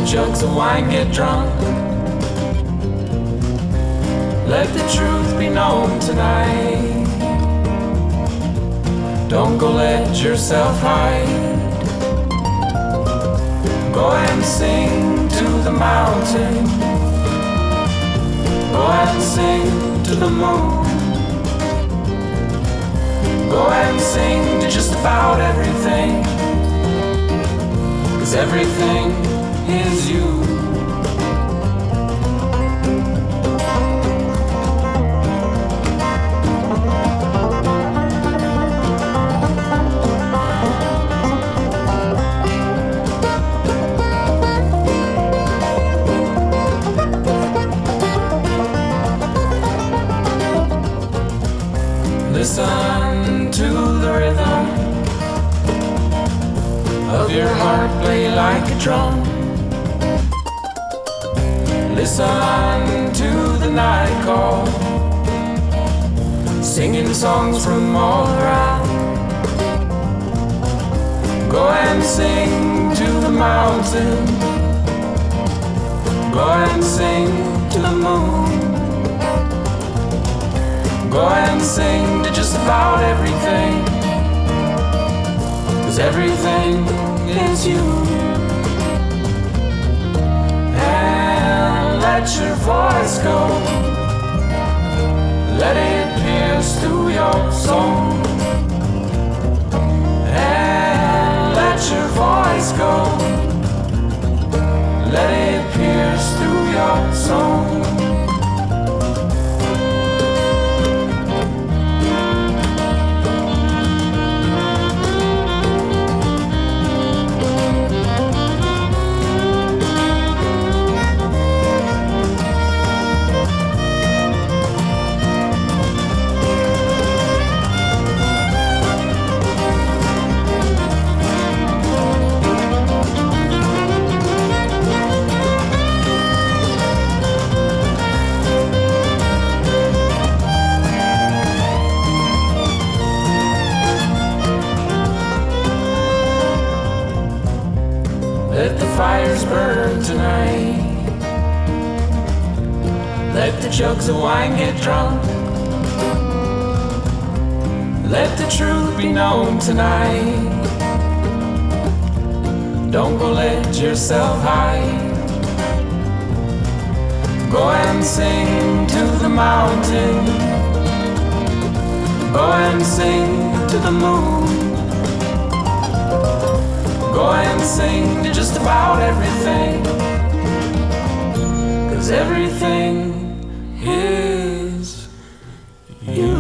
jugs of wine get drunk. Let the truth be known tonight. Don't go let yourself hide. Go and sing to the mountain. Go and sing to the moon. Go and sing to just about everything, 'cause everything is you. Listen to the rhythm of your heart play like a drum. Listen to the night call, singing songs from all around. Go and sing to the mountain. Go and sing to the moon. Go and sing to just about everything, 'cause everything is you. And let your voice go. Let it pierce through your soul. And let your voice go. Let it pierce through your soul. Let the fires burn tonight. Let the jugs of wine get drunk. Let the truth be known tonight. Don't go let yourself hide. Go and sing to the mountain. Go and sing to the moon. Go and sing to just about everything, 'cause everything is you.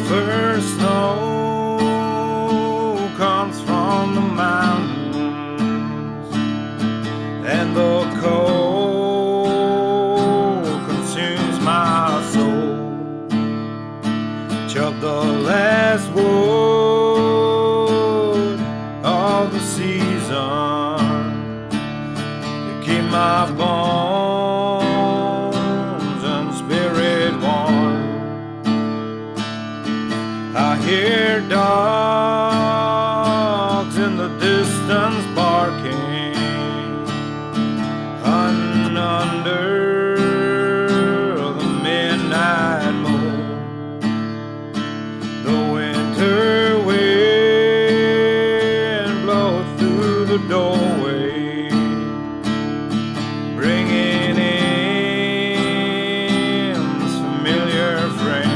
First snow comes from the mountains. my bones and spirit worn. I hear dogs in the distance barking, hunting under the midnight moon. The winter wind blows through the doorway, bringing in this familiar friend.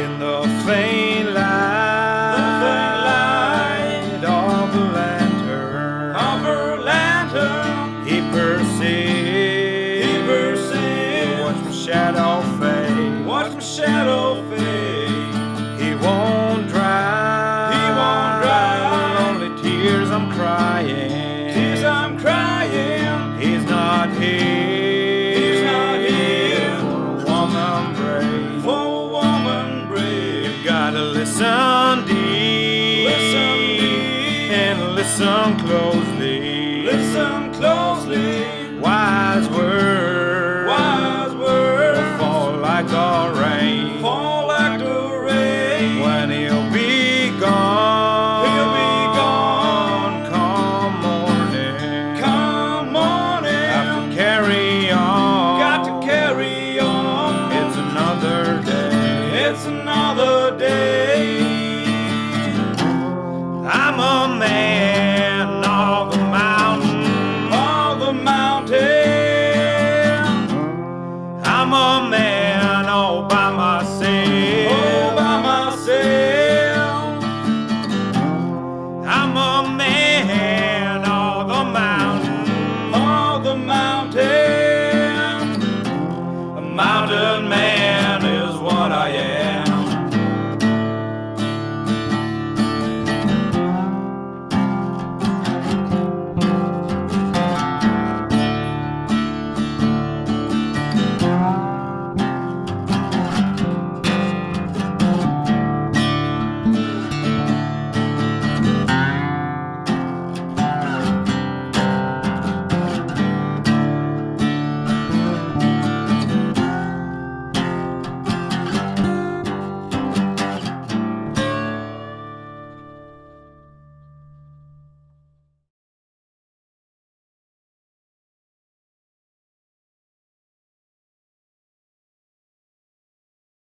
In the faint light of a lantern, he perceives. Watch my shadow fade. He won't dry. The lonely tears I'm crying. He's not here. For a woman brave. You've gotta listen deep, and listen closely. Wise words will fall like the rain. When he'll be gone, come morning. Have to carry on. It's another day.